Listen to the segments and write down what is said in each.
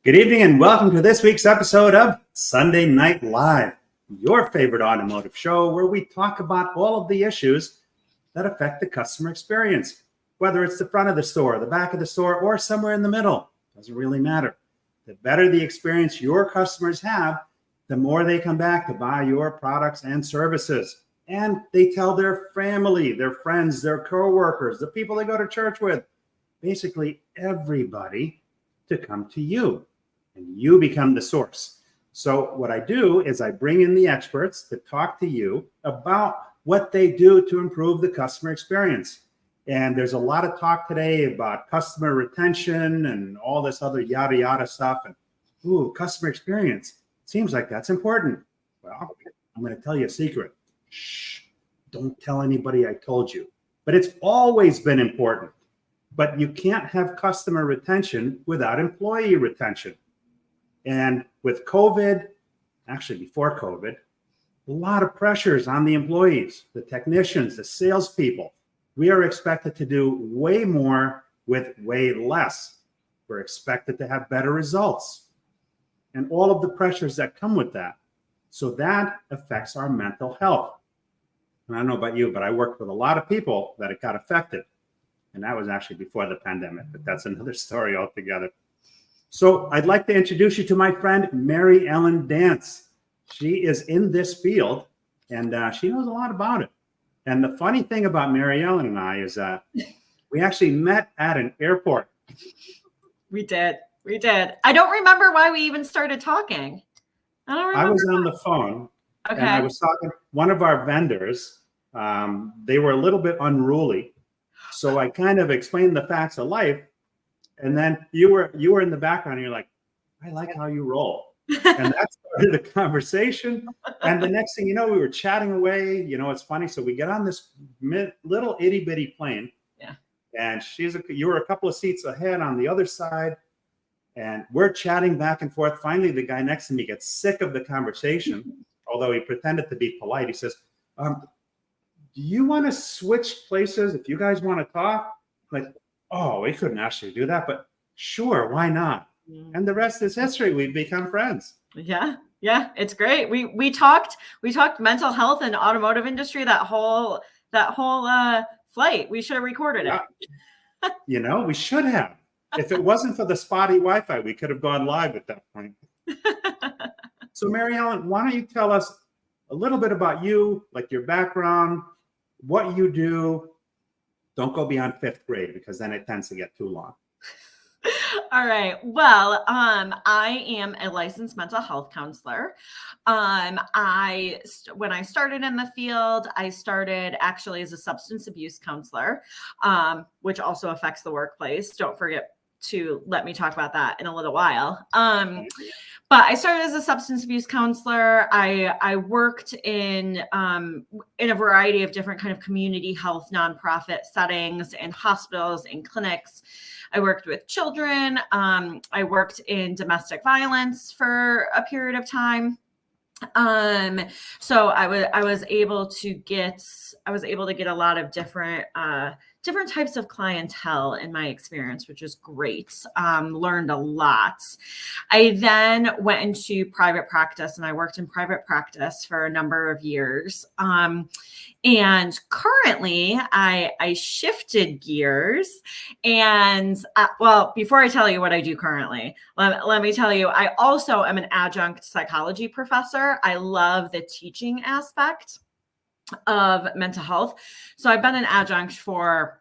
Good evening and welcome to this week's episode of Sunday Night Live, your favorite automotive show where we talk about all of the issues that affect the customer experience, whether it's the front of the store, the back of the store, or somewhere in the middle. Doesn't really matter. The better the experience your customers have, the more they come back to buy your products and services. And they tell their family, their friends, their coworkers, the people they go to church with, basically everybody to come to you. And you become the source. So what I do is I bring in the experts to talk to you about what they do to improve the customer experience. And there's a lot of talk today about customer retention and all this other yada yada stuff. And customer experience. Seems like that's important. Well, I'm going to tell you a secret. Shh, don't tell anybody I told you. But it's always been important. But you can't have customer retention without employee retention. And with COVID, actually before COVID, a lot of pressures on the employees, the technicians, the salespeople. We are expected to do way more with way less. We're expected to have better results and all of the pressures that come with that. So that affects our mental health. And I don't know about you, but I worked with a lot of people that it got affected. And that was actually before the pandemic, but that's another story altogether. So I'd like to introduce you to my friend, Maryellen Dance. She is in this field and she knows a lot about it. And the funny thing about Maryellen and I is that we actually met at an airport. We did. I don't remember why we even started talking. I was on the phone. Okay. And I was talking, one of our vendors, they were a little bit unruly. So I kind of explained the facts of life. And then you were in the background and you're like, I like how you roll. And that started the conversation. And the next thing you know, we were chatting away. You know, it's funny. So we get on this little itty bitty plane. Yeah. And you were a couple of seats ahead on the other side. And we're chatting back and forth. Finally, the guy next to me gets sick of the conversation, although he pretended to be polite. He says, do you want to switch places if you guys want to talk? Like, oh, we couldn't actually do that, but sure, why not? And the rest is history. We've become friends. Yeah, it's great. We talked mental health and automotive industry that whole flight. We should have recorded it. You know, we should have. If it wasn't for the spotty Wi-Fi, we could have gone live at that point. So Maryellen, why don't you tell us a little bit about you, like your background, what you do. Don't go beyond 5th grade because then it tends to get too long. All right. Well, I am a licensed mental health counselor. When I started in the field, I started actually as a substance abuse counselor, which also affects the workplace. Don't forget to let me talk about that in a little while. But I started as a substance abuse counselor. I worked in a variety of different kind of community health nonprofit settings and hospitals and clinics. I worked with children. I worked in domestic violence for a period of time. So I was able to get a lot of different types of clientele in my experience, which is great. Learned a lot. I then went into private practice and I worked in private practice for a number of years. And currently I shifted gears and, before I tell you what I do currently, let me tell you, I also am an adjunct psychology professor. I love the teaching aspect of mental health. So I've been an adjunct for,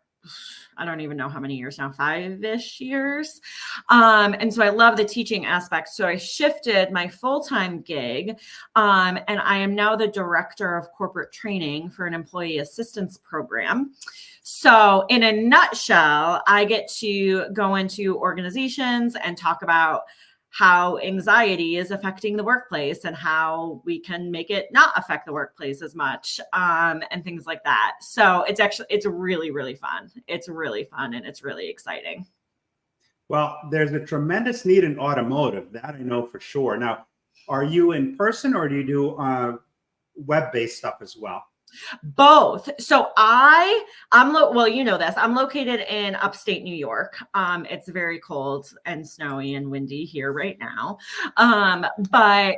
I don't even know how many years now, 5-ish years. And so I love the teaching aspect. So I shifted my full-time gig, and I am now the director of corporate training for an employee assistance program. So in a nutshell, I get to go into organizations and talk about how anxiety is affecting the workplace and how we can make it not affect the workplace as much, and things like that. So it's really, really fun. It's really fun and it's really exciting. Well, there's a tremendous need in automotive, that I know for sure. Now, are you in person or do you do web-based stuff as well? Both. So well, you know this. I'm located in upstate New York. It's very cold and snowy and windy here right now. But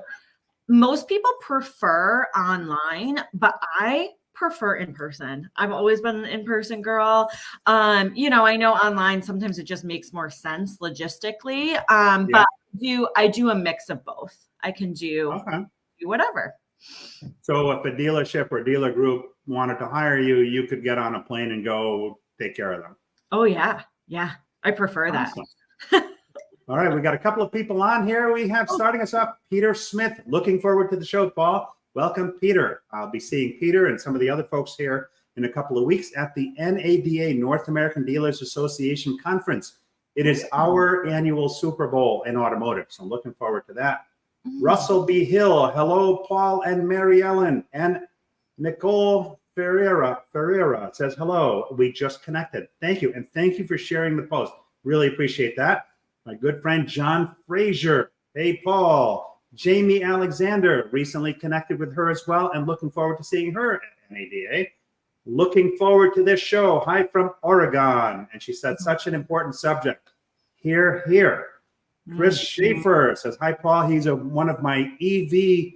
most people prefer online, but I prefer in person. I've always been an in-person girl. I know online sometimes it just makes more sense logistically. But I do a mix of both. I can do whatever. So if a dealership or dealer group wanted to hire you, you could get on a plane and go take care of them. Oh yeah. Yeah. I prefer that. All right. We got a couple of people on here. We have starting us off, Peter Smith. Looking forward to the show, Paul. Welcome, Peter. I'll be seeing Peter and some of the other folks here in a couple of weeks at the NADA, North American Dealers Association Conference. It is our annual Super Bowl in automotive. So I'm looking forward to that. Russell B. Hill, hello, Paul and Maryellen. And Nicole Ferreira says, hello, we just connected. Thank you. And thank you for sharing the post. Really appreciate that. My good friend, John Frazier. Hey, Paul. Jamie Alexander, recently connected with her as well and looking forward to seeing her at NADA. Looking forward to this show. Hi from Oregon. And she said, such an important subject. Here, here. Chris Schaefer says, hi, Paul. He's one of my EV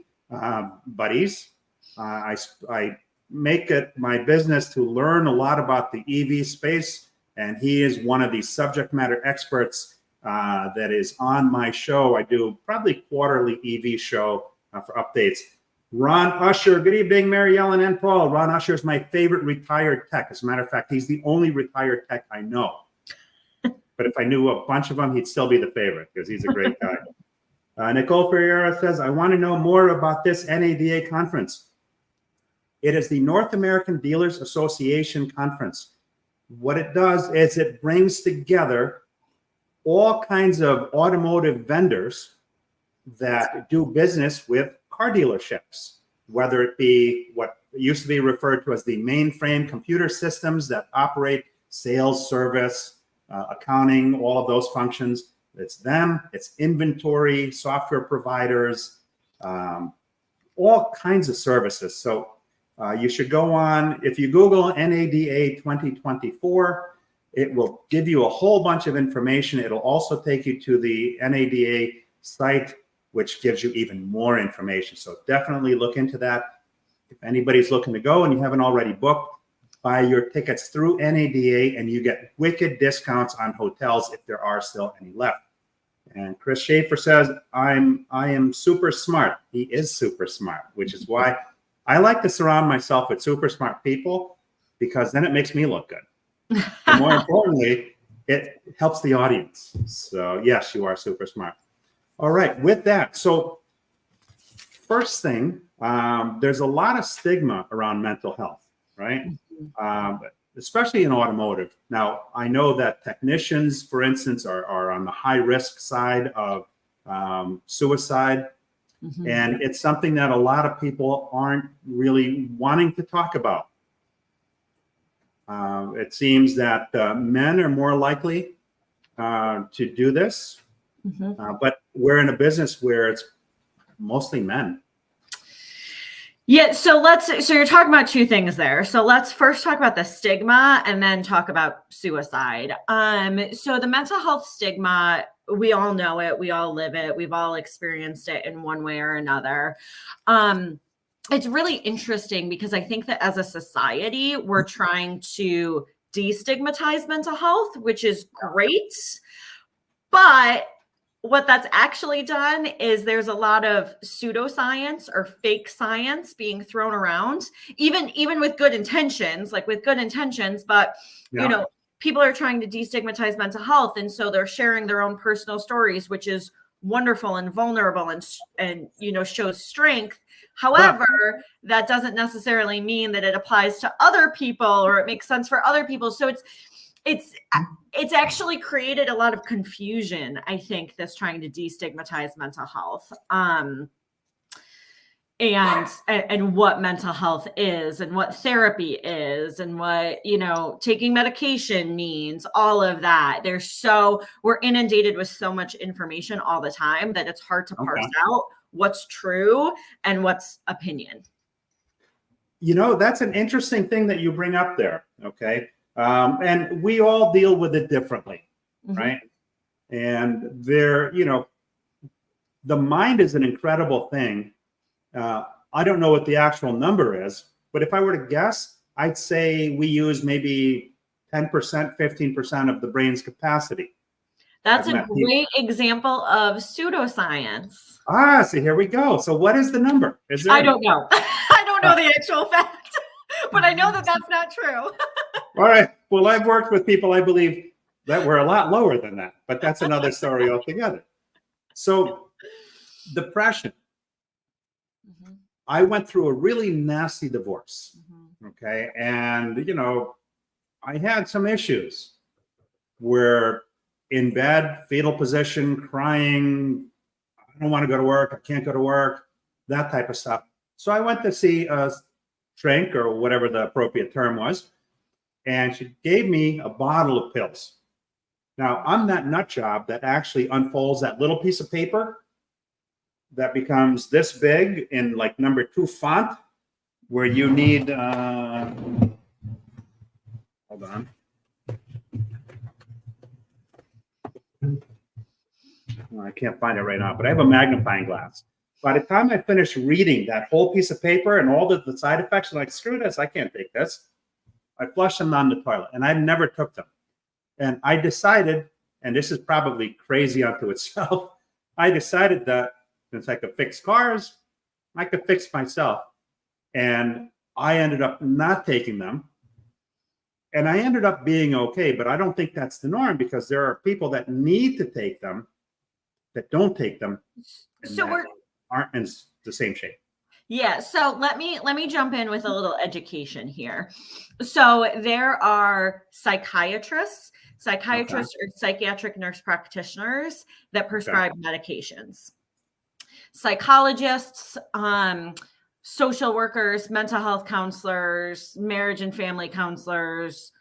buddies. I make it my business to learn a lot about the EV space, and he is one of the subject matter experts that is on my show. I do probably quarterly EV show for updates. Ron Usher, good evening, Maryellen and Paul. Ron Usher is my favorite retired tech. As a matter of fact, he's the only retired tech I know. But if I knew a bunch of them, he'd still be the favorite because he's a great guy. Nicole Ferreira says, I want to know more about this NADA conference. It is the North American Dealers Association Conference. What it does is it brings together all kinds of automotive vendors that do business with car dealerships, whether it be what used to be referred to as the mainframe computer systems that operate sales, service, accounting, all of those functions. It's them, it's inventory, software providers, all kinds of services. So you should go on, if you Google NADA 2024, it will give you a whole bunch of information. It'll also take you to the NADA site, which gives you even more information. So definitely look into that. If anybody's looking to go and you haven't already booked, buy your tickets through NADA and you get wicked discounts on hotels if there are still any left. And Chris Schaefer says, I am super smart. He is super smart, which is why I like to surround myself with super smart people, because then it makes me look good. And more importantly, it helps the audience. So yes, you are super smart. All right, with that, so first thing, there's a lot of stigma around mental health, right? Especially in automotive. Now, I know that technicians, for instance, are on the high risk side of suicide. And it's something that a lot of people aren't really wanting to talk about. It seems that men are more likely to do this, but we're in a business where it's mostly men. Yeah, so you're talking about two things there. So let's first talk about the stigma and then talk about suicide. So the mental health stigma, we all know it, we all live it, we've all experienced it in one way or another. It's really interesting because I think that as a society, we're trying to destigmatize mental health, which is great. But what that's actually done is there's a lot of pseudoscience or fake science being thrown around, even with good intentions, but you know, people are trying to destigmatize mental health. And so they're sharing their own personal stories, which is wonderful and vulnerable and you know, shows strength. However, that doesn't necessarily mean that it applies to other people or it makes sense for other people. So it's actually created a lot of confusion, I think, this trying to destigmatize mental health and what mental health is and what therapy is and what, you know, taking medication means, all of that. We're inundated with so much information all the time that it's hard to parse out what's true and what's opinion. That's an interesting thing that you bring up there. Okay. And we all deal with it differently, right? And the mind is an incredible thing. I don't know what the actual number is, but if I were to guess, I'd say we use maybe 10%, 15% of the brain's capacity. That's a great example of pseudoscience. So here we go. So what is the number? I don't know. I don't know the actual fact, but I know that that's not true. All right. Well, I've worked with people, I believe, that were a lot lower than that, but that's another story altogether. So depression. I went through a really nasty divorce. Okay. And, I had some issues where in bed, fetal position, crying, I don't want to go to work, I can't go to work, that type of stuff. So I went to see a shrink, or whatever the appropriate term was, and she gave me a bottle of pills. Now, I'm that nut job that actually unfolds that little piece of paper that becomes this big in like number 2 font, where you need, hold on. I can't find it right now, but I have a magnifying glass. By the time I finished reading that whole piece of paper and all the side effects, I'm like, screw this, I can't take this. I flushed them down the toilet, and I never took them. And I decided, and this is probably crazy unto itself, I decided that since I could fix cars, I could fix myself. And I ended up not taking them. And I ended up being okay, but I don't think that's the norm, because there are people that need to take them that don't take them, and so we're aren't in the same shape. Yeah. So let me jump in with a little education here. So there are psychiatrists or psychiatric nurse practitioners that prescribe medications. Psychologists, social workers, mental health counselors, marriage and family counselors,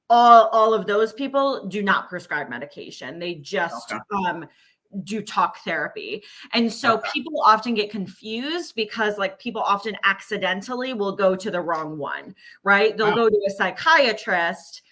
all of those people do not prescribe medication. They just do talk therapy. And so people often get confused, because like people often accidentally will go to the wrong one, right? They'll go to a psychiatrist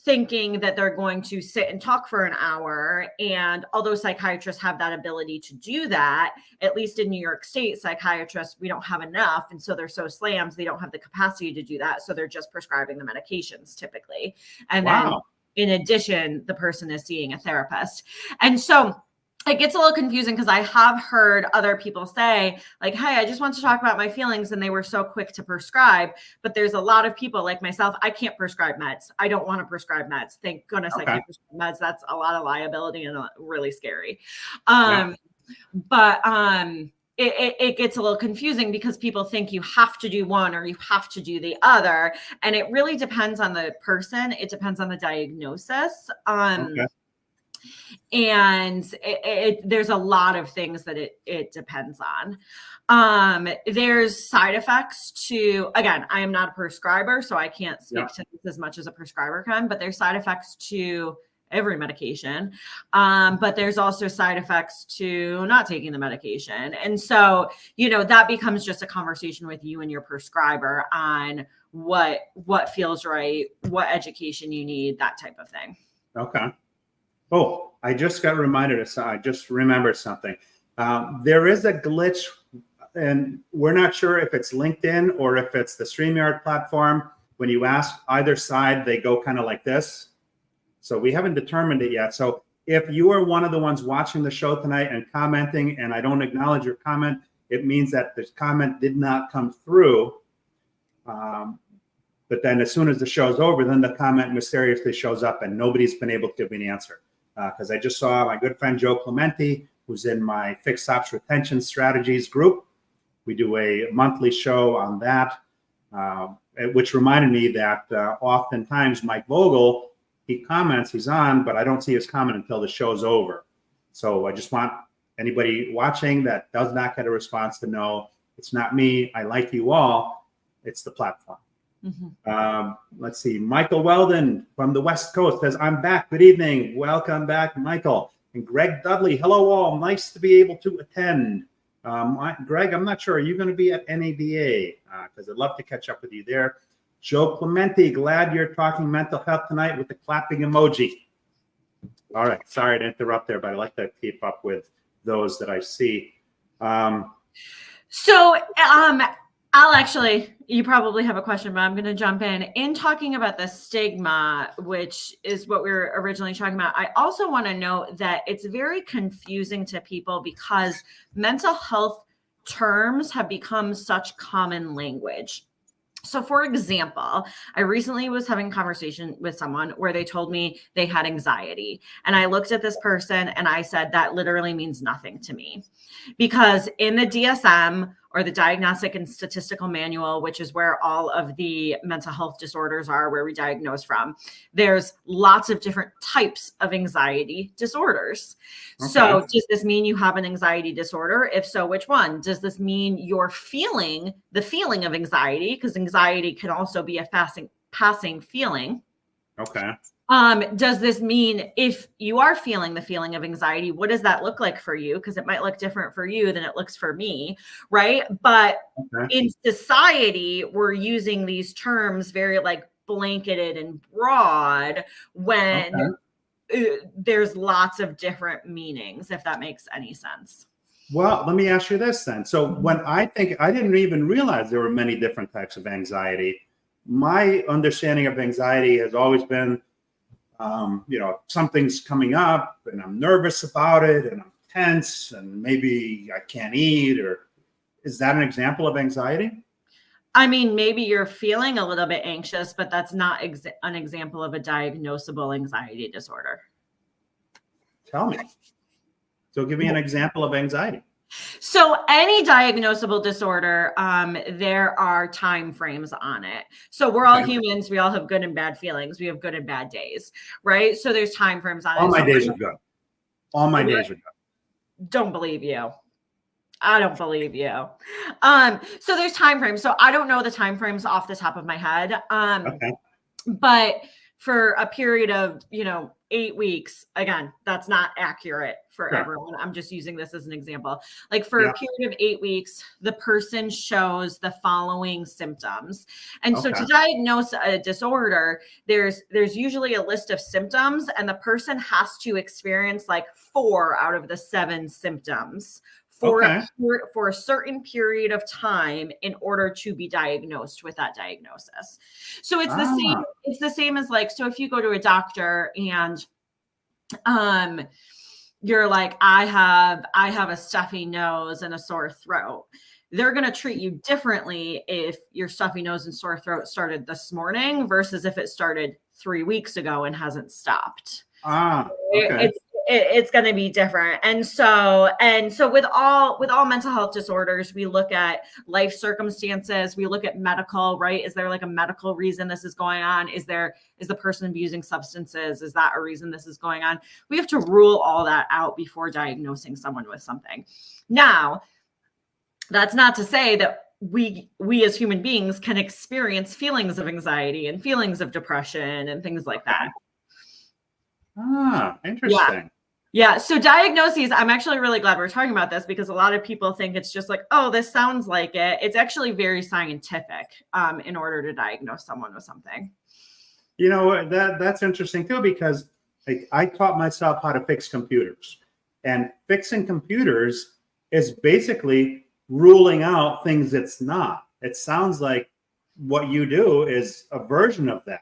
thinking that they're going to sit and talk for an hour. And although psychiatrists have that ability to do that, at least in New York State, psychiatrists, we don't have enough. And so they're so slammed, they don't have the capacity to do that. So they're just prescribing the medications typically. And then in addition, the person is seeing a therapist. And so it gets a little confusing, because I have heard other people say like, hey, I just want to talk about my feelings, and they were so quick to prescribe. But there's a lot of people like myself, I can't prescribe meds. I don't want to prescribe meds. Thank goodness I can't prescribe meds. That's a lot of liability and really scary. But it gets a little confusing, because people think you have to do one or you have to do the other. And it really depends on the person. It depends on the diagnosis. And there's a lot of things that it depends on. There's side effects to, again, I am not a prescriber, so I can't speak to this as much as a prescriber can, but there's side effects to every medication. But there's also side effects to not taking the medication. And so, that becomes just a conversation with you and your prescriber on what feels right, what education you need, that type of thing. Okay. Oh, I just got reminded of something. I just remembered something. There is a glitch, and we're not sure if it's LinkedIn or if it's the StreamYard platform. When you ask either side, they go kind of like this. So we haven't determined it yet. So if you are one of the ones watching the show tonight and commenting, and I don't acknowledge your comment, it means that this comment did not come through. But then as soon as the show's over, then the comment mysteriously shows up, and nobody's been able to give me an answer. Because I just saw my good friend Joe Clementi, who's in my Fixed Ops Retention Strategies group. We do a monthly show on that, which reminded me that oftentimes Mike Vogel, he comments, he's on, but I don't see his comment until the show's over. So I just want anybody watching that does not get a response to know it's not me. I like you all. It's the platform. Let's see. Michael Weldon from the West Coast says, I'm back. Good evening. Welcome back, Michael. And Greg Dudley, hello all. Nice to be able to attend. Greg, I'm not sure. Are you going to be at NADA? Because I'd love to catch up with you there. Joe Clementi, glad you're talking mental health tonight with the clapping emoji. All right. Sorry to interrupt there, but I like to keep up with those that I see. I'll actually, you probably have a question, but I'm going to jump in. In talking about the stigma, which is what we were originally talking about, I also want to note that it's very confusing to people because mental health terms have become such common language. So for example, I recently was having a conversation with someone where they told me they had anxiety. And I looked at this person and I said, that literally means nothing to me. Because in the DSM, or the Diagnostic and Statistical Manual, which is where all of the mental health disorders are, where we diagnose from, there's lots of different types of anxiety disorders. Okay. So does this mean you have an anxiety disorder? If so, which one? Does this mean you're feeling the feeling of anxiety? Because anxiety can also be a passing feeling. Okay. Does this mean if you are feeling the feeling of anxiety, what does that look like for you? Because it might look different for you than it looks for me, right? But in society, we're using these terms very like blanketed and broad when there's lots of different meanings, if that makes any sense. Well, let me ask you this then. So when I didn't even realize there were many different types of anxiety. My understanding of anxiety has always been, something's coming up and I'm nervous about it and I'm tense and maybe I can't eat, or is that an example of anxiety? I mean, maybe you're feeling a little bit anxious, but that's not an example of a diagnosable anxiety disorder. Tell me. So give me an example of anxiety. So any diagnosable disorder, there are time frames on it. So we're all humans. We all have good and bad feelings. We have good and bad days, right? So there's time frames on it. All my days are good. All my days are good. Don't believe you. I don't believe you. So there's time frames. So I don't know the time frames off the top of my head. But for a period of, 8 weeks, again, that's not accurate for everyone. I'm just using this as an example. Like for a period of 8 weeks, the person shows the following symptoms. And so to diagnose a disorder, there's usually a list of symptoms, and the person has to experience like 4 out of the 7 symptoms for a certain period of time in order to be diagnosed with that diagnosis. So it's the same. It's the same as like, so if you go to a doctor and you're like, I have a stuffy nose and a sore throat. They're going to treat you differently if your stuffy nose and sore throat started this morning versus if it started 3 weeks ago and hasn't stopped. It's going to be different. And so with all mental health disorders, we look at life circumstances, we look at medical, right? Is there like a medical reason this is going on? Is the person abusing substances? Is that a reason this is going on? We have to rule all that out before diagnosing someone with something. Now, that's not to say that we as human beings can experience feelings of anxiety and feelings of depression and things like that. Interesting. Yeah. So diagnoses, I'm actually really glad we're talking about this because a lot of people think it's just like, oh, this sounds like it. It's actually very scientific in order to diagnose someone with something. That's interesting too, because I taught myself how to fix computers, and fixing computers is basically ruling out things it's not. It sounds like what you do is a version of that.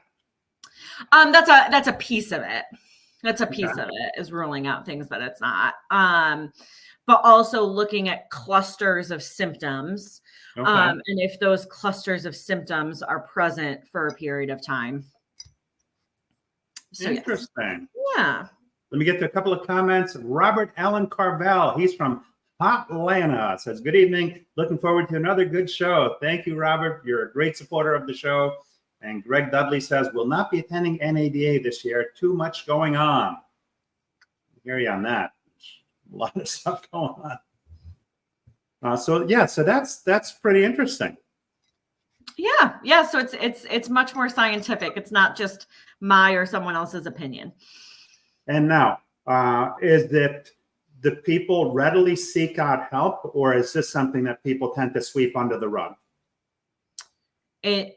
That's a piece of it. That's a piece of it, is ruling out things that it's not. But also looking at clusters of symptoms. And if those clusters of symptoms are present for a period of time. So, interesting. Yeah. Let me get to a couple of comments. Robert Allen Carvel, he's from Atlanta, says, good evening. Looking forward to another good show. Thank you, Robert. You're a great supporter of the show. And Greg Dudley says, will not be attending NADA this year. Too much going on. I hear you on that. There's a lot of stuff going on. So that's pretty interesting. Yeah. So it's much more scientific. It's not just my or someone else's opinion. And now, is it do people readily seek out help, or is this something that people tend to sweep under the rug? In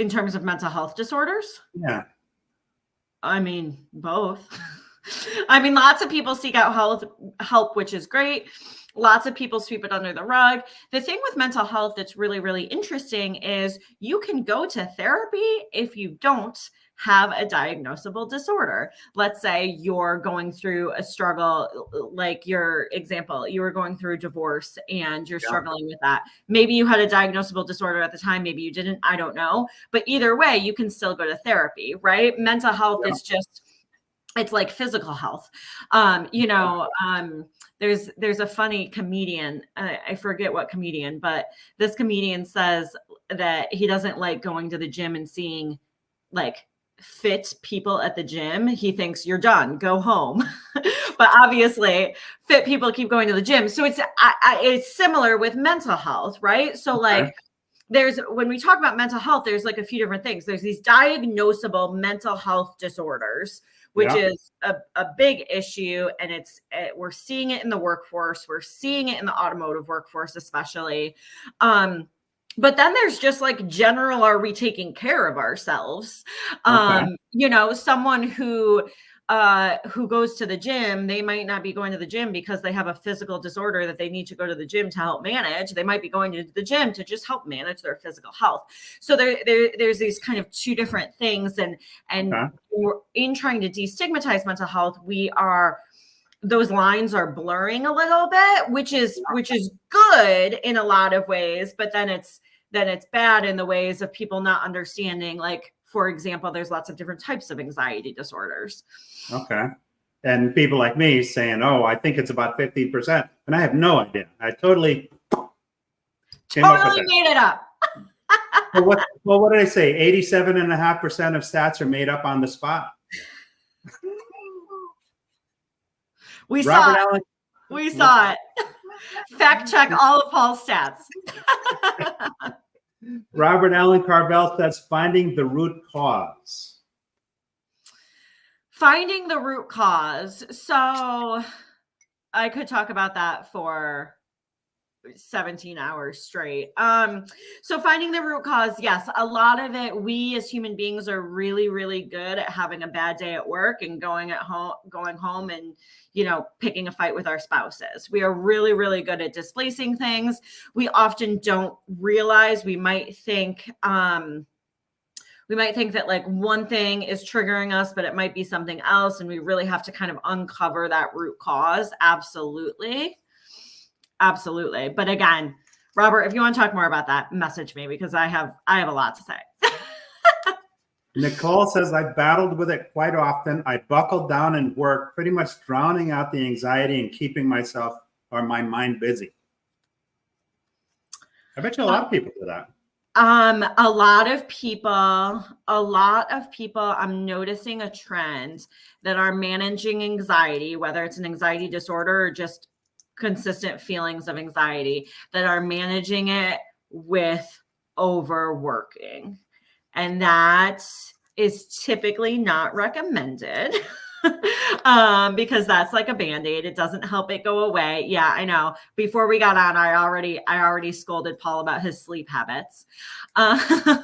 terms of mental health disorders? Yeah. I mean, both. I mean, lots of people seek out help, which is great. Lots of people sweep it under the rug. The thing with mental health that's really, really interesting is you can go to therapy if you don't have a diagnosable disorder. Let's say you're going through a struggle, like your example, you were going through a divorce and you're struggling with that. Maybe you had a diagnosable disorder at the time, maybe you didn't, I don't know. But either way, you can still go to therapy, right? Mental health is just, it's like physical health. There's a funny comedian, I forget what comedian, but this comedian says that he doesn't like going to the gym and seeing like fit people at the gym. He thinks you're done, go home. But obviously fit people keep going to the gym. So it's similar with mental health, right? So like when we talk about mental health, there's like a few different things. There's these diagnosable mental health disorders, which is a big issue. And we're seeing it in the workforce. We're seeing it in the automotive workforce, especially. But then there's just like general, are we taking care of ourselves? Someone who goes to the gym, they might not be going to the gym because they have a physical disorder that they need to go to the gym to help manage. They might be going to the gym to just help manage their physical health. So there's these kind of two different things. And we're in trying to destigmatize mental health, those lines are blurring a little bit, which is good in a lot of ways, but then it's bad in the ways of people not understanding. Like, for example, there's lots of different types of anxiety disorders. Okay. And people like me saying, oh, I think it's about 15%. And I have no idea. I totally made it up. Well, what did I say? 87.5% of stats are made up on the spot. We saw it. Fact check all of Paul's stats. Robert Allen Carvel says finding the root cause. Finding the root cause. So I could talk about that for 17 hours straight. So finding the root cause, yes, a lot of it, we as human beings are really, really good at having a bad day at work and going home and, picking a fight with our spouses. We are really, really good at displacing things. We often don't realize, we might think that like one thing is triggering us, but it might be something else. And we really have to kind of uncover that root cause. Absolutely. But again, Robert, if you want to talk more about that, message me because I have a lot to say. Nicole says, I battled with it quite often. I buckled down and worked, pretty much drowning out the anxiety and keeping myself or my mind busy. I bet you a lot of people do that. A lot of people, I'm noticing a trend that are managing anxiety, whether it's an anxiety disorder or just consistent feelings of anxiety, that are managing it with overworking. And that is typically not recommended because that's like a Band-Aid. It doesn't help it go away. Yeah, I know. Before we got on, I already scolded Paul about his sleep habits. And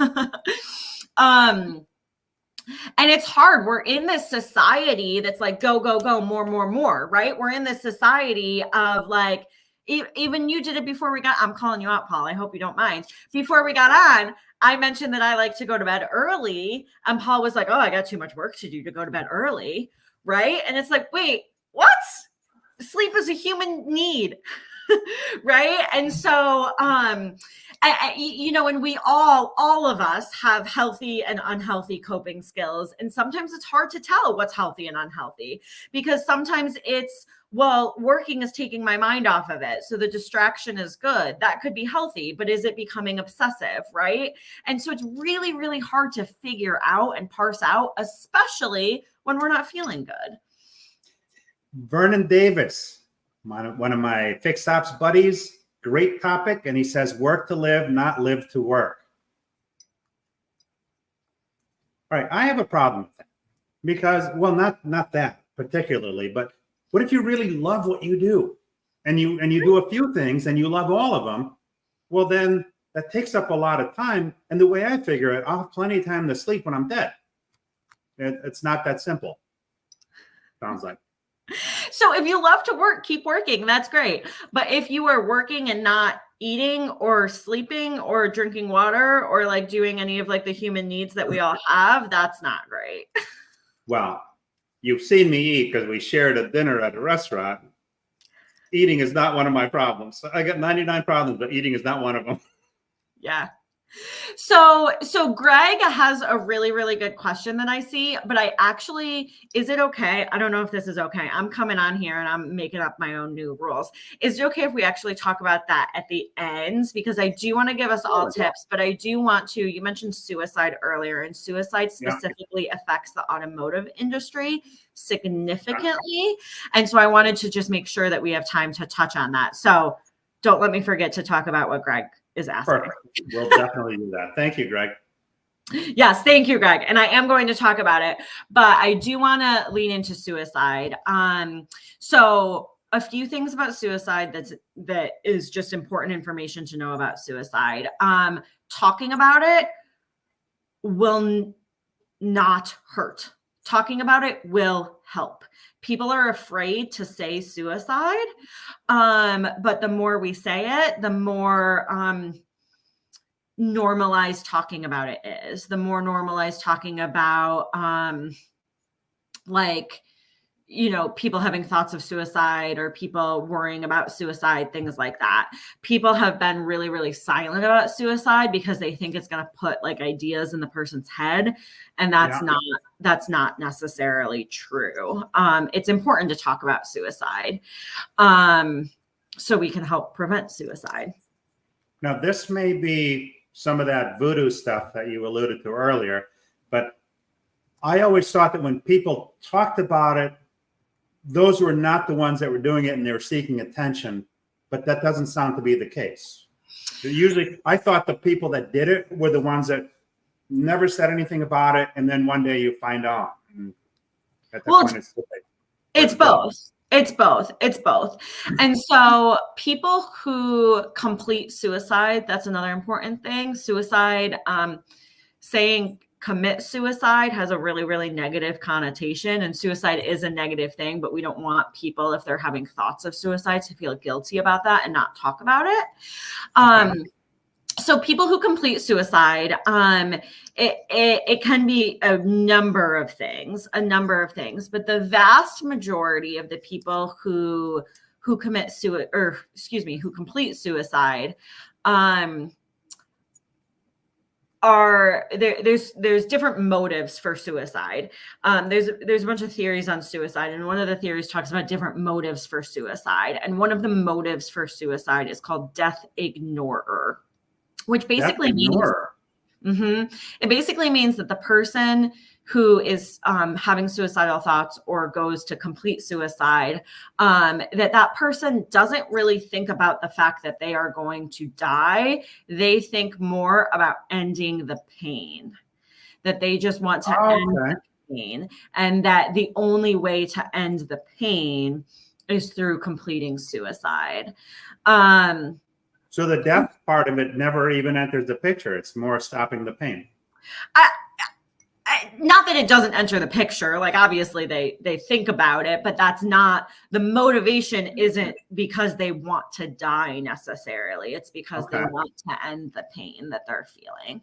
it's hard. We're in this society that's like, go, go, go, more, right? We're in this society of like, even you did it before we got, I'm calling you out, Paul. I hope you don't mind. Before we got on, I mentioned that I like to go to bed early. And Paul was like, oh, I got too much work to do to go to bed early. Right. And it's like, wait, what? Sleep is a human need. Right. And so, and we all of us have healthy and unhealthy coping skills. And sometimes it's hard to tell what's healthy and unhealthy because sometimes it's, well, working is taking my mind off of it. So the distraction is good. That could be healthy, but is it becoming obsessive? Right. And so it's really, really hard to figure out and parse out, especially when we're not feeling good. Vernon Davis, one of my fixed ops buddies, great topic. And he says, work to live, not live to work. All right. I have a problem with that because, well, not that particularly, but What if you really love what you do and you do a few things and you love all of them? Well, then that takes up a lot of time. And the way I figure it, I'll have plenty of time to sleep when I'm dead. It's not that simple. Sounds like. So if you love to work, keep working. That's great. But if you are working and not eating or sleeping or drinking water or like doing any of like the human needs that we all have, that's not great. Well, you've seen me eat because we shared a dinner at a restaurant. Eating is not one of my problems. I got 99 problems, but eating is not one of them. Yeah. So Greg has a really, really good question that I see, but is it okay? I don't know if this is okay. I'm coming on here and I'm making up my own new rules. Is it okay if we actually talk about that at the end? Because I do want to give us all tips, but I do want to, you mentioned suicide earlier, and suicide specifically affects the automotive industry significantly. And so I wanted to just make sure that we have time to touch on that. So don't let me forget to talk about what Greg is asking. Perfect. We'll definitely do that. Thank you, Greg. Yes, thank you, Greg. And I am going to talk about it, but I do want to lean into suicide. So a few things about suicide that is just important information to know about suicide. Talking about it will not hurt. Talking about it will help. People are afraid to say suicide, but the more we say it, the more normalized talking about it is. The more normalized talking about people having thoughts of suicide or people worrying about suicide, things like that. People have been really, really silent about suicide because they think it's going to put like ideas in the person's head. And that's not necessarily true. It's important to talk about suicide so we can help prevent suicide. Now, this may be some of that voodoo stuff that you alluded to earlier, but I always thought that when people talked about it, those were not the ones that were doing it and they were seeking attention, but that doesn't sound to be the case. Usually, I thought the people that did it were the ones that never said anything about it, and then one day you find out. It's both. It's both. And so people who complete suicide, that's another important thing. Suicide, saying commit suicide has a really, really negative connotation, and suicide is a negative thing, but we don't want people, if they're having thoughts of suicide, to feel guilty about that and not talk about it. So people who complete suicide, it can be a number of things, but the vast majority of the people who complete suicide, there's different motives for suicide. There's a bunch of theories on suicide, and one of the theories talks about different motives for suicide. And one of the motives for suicide is called death ignorer, which basically means it basically means that the person who is having suicidal thoughts or goes to complete suicide, that person doesn't really think about the fact that they are going to die. They think more about ending the pain, that they just want to end the pain, and that the only way to end the pain is through completing suicide. So the death part of it never even enters the picture. It's more stopping the pain. Not that it doesn't enter the picture. Like, obviously they think about it, but that's not the motivation. Isn't because they want to die necessarily. It's because they want to end the pain that they're feeling.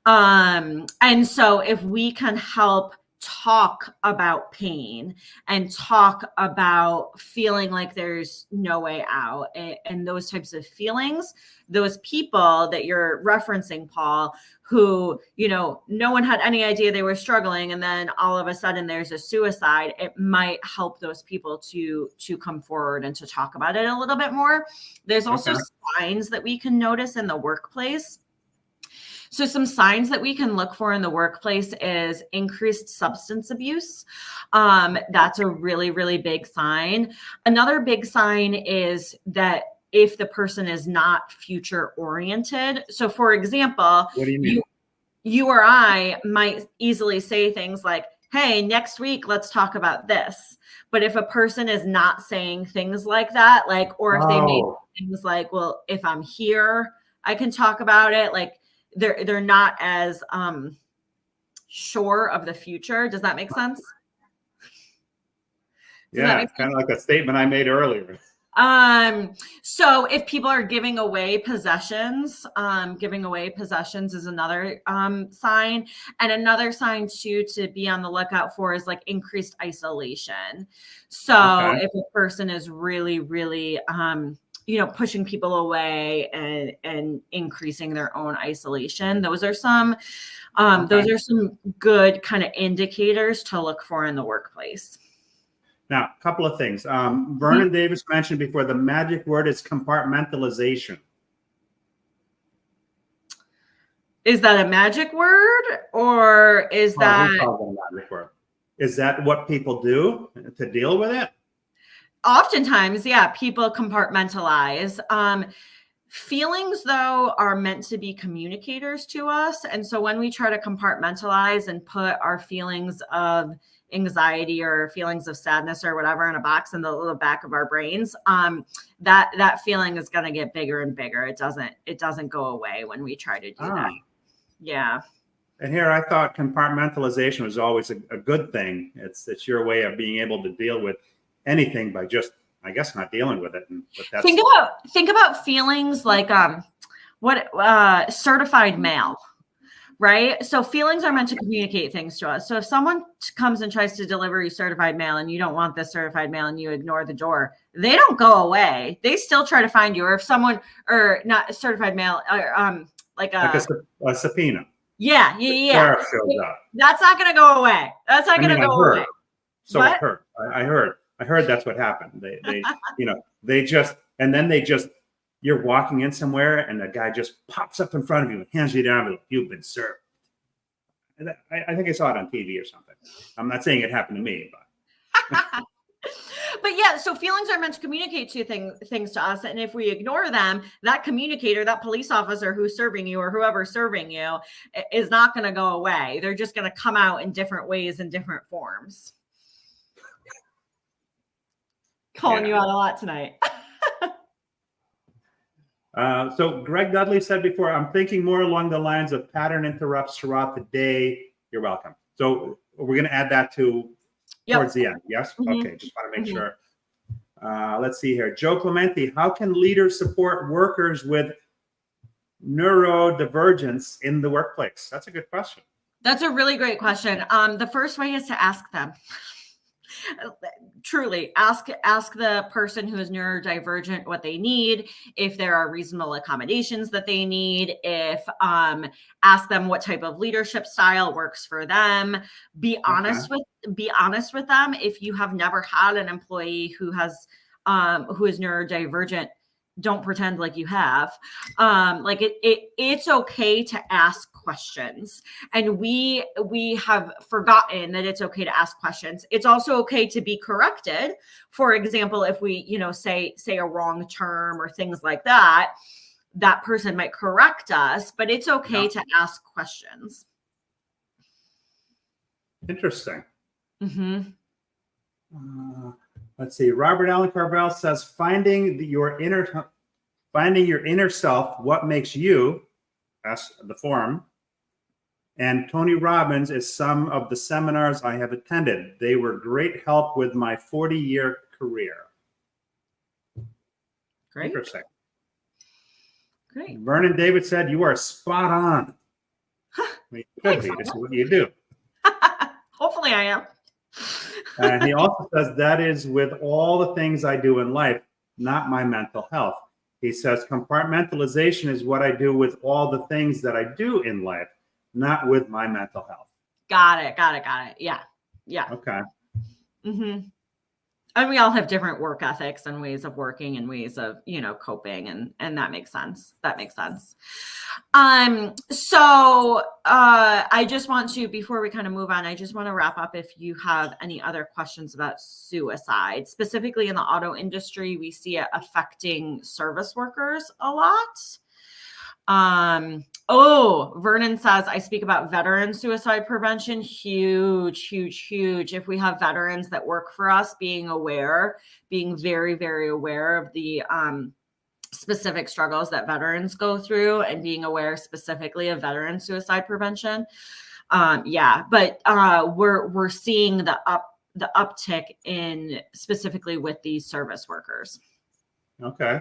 And so if we can help talk about pain and talk about feeling like there's no way out and those types of feelings, those people that you're referencing, Paul, who, no one had any idea they were struggling, and then all of a sudden there's a suicide, it might help those people to come forward and to talk about it a little bit more. There's also signs that we can notice in the workplace. So some signs that we can look for in the workplace is increased substance abuse. That's a really, really big sign. Another big sign is that if the person is not future oriented. So for example, what do you mean? You or I might easily say things like, hey, next week, let's talk about this. But if a person is not saying things like that, like, or if they make things like, well, if I'm here, I can talk about it. Like they're not as sure of the future. Does that make sense? Yeah, it's kind of like a statement I made earlier. So if people are giving away possessions is another sign. And another sign too to be on the lookout for is like increased isolation. So if a person is really, really pushing people away and increasing their own isolation, those are some good kind of indicators to look for in the workplace. Now, a couple of things. Vernon Davis mentioned before, the magic word is compartmentalization. Is that a magic word, or is that a magic word? Is that what people do to deal with it? Oftentimes, yeah, people compartmentalize. Feelings, though, are meant to be communicators to us. And so when we try to compartmentalize and put our feelings of anxiety or feelings of sadness or whatever in a box in the back of our brains, that feeling is going to get bigger and bigger. It doesn't go away when we try to do that. Yeah. And here I thought compartmentalization was always a good thing. It's your way of being able to deal with anything by just, I guess, not dealing with it. But that's... Think about feelings like certified mail. Right? So feelings are meant to communicate things to us. So if someone comes and tries to deliver you certified mail and you don't want this certified mail and you ignore the door, they don't go away. They still try to find you. Or if someone, or not certified mail, like a subpoena. Yeah. Sheriff shows up. That's not going to go away. That's not going to go away. So what? I heard that's what happened. You're walking in somewhere and the guy just pops up in front of you and hands you down. You've been served. And I think I saw it on TV or something. I'm not saying it happened to me, but. But yeah, so feelings are meant to communicate things to us. And if we ignore them, that communicator, that police officer who's serving you or whoever's serving you is not going to go away. They're just going to come out in different ways and different forms. Calling you out a lot tonight. So Greg Dudley said before, I'm thinking more along the lines of pattern interrupts throughout the day. You're welcome. So we're going to add that towards the end. Yes? Mm-hmm. Okay. Just want to make sure. Let's see here. Joe Clementi, how can leaders support workers with neurodivergence in the workplace? That's a good question. That's a really great question. The first way is to ask them. Truly ask the person who is neurodivergent what they need, if there are reasonable accommodations that they need, if ask them what type of leadership style works for them. Be honest with them. If you have never had an employee who is neurodivergent, don't pretend like you have. It's okay to ask questions, and we have forgotten that it's okay to ask questions. It's also okay to be corrected. For example, if we say a wrong term or things like that, that person might correct us, but it's okay to ask questions. Interesting. Mm-hmm. Let's see. Robert Allen Carvel says, finding your inner self, what makes you, that's the forum. And Tony Robbins is some of the seminars I have attended. They were great help with my 40-year career. Great. Interesting. Great. Vernon David said, you are spot on. You could be. This is what you do. Hopefully I am. And he also says, that is with all the things I do in life, not my mental health. He says, compartmentalization is what I do with all the things that I do in life, not with my mental health. Got it. Yeah. Okay. Mm-hmm. And we all have different work ethics and ways of working and ways of, coping. And that makes sense. So I just want to, before we kind of move on, I just want to wrap up. If you have any other questions about suicide, specifically in the auto industry, we see it affecting service workers a lot. Vernon says, I speak about veteran suicide prevention. Huge, huge, huge. If we have veterans that work for us, being very, very aware of the specific struggles that veterans go through and being aware specifically of veteran suicide prevention. We're seeing the uptick in specifically with these service workers. Okay.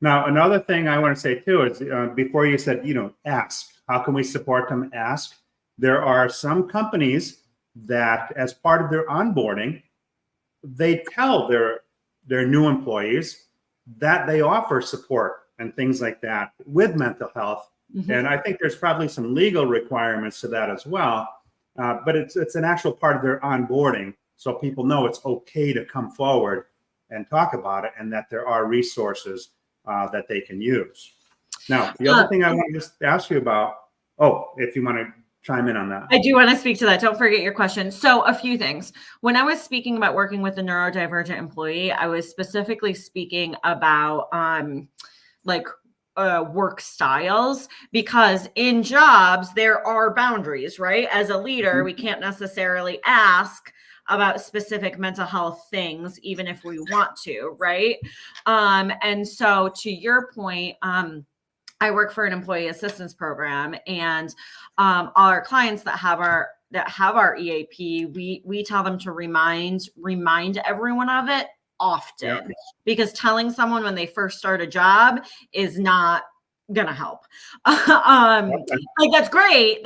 Now, another thing I want to say too is before you said, ask, how can we support them? Ask. There are some companies that as part of their onboarding, they tell their new employees that they offer support and things like that with mental health. Mm-hmm. And I think there's probably some legal requirements to that as well. But it's an actual part of their onboarding. So people know it's okay to come forward and talk about it and that there are resources that they can use. Now, the other thing I want to just ask you about, if you want to chime in on that. I do want to speak to that. Don't forget your question. So a few things. When I was speaking about working with a neurodivergent employee, I was specifically speaking about work styles, because in jobs, there are boundaries, right? As a leader, we can't necessarily ask about specific mental health things, even if we want to, right? And so to your point, I work for an employee assistance program, and our clients that have our EAP, we tell them to remind everyone of it often, because telling someone when they first start a job is not gonna help. That's great,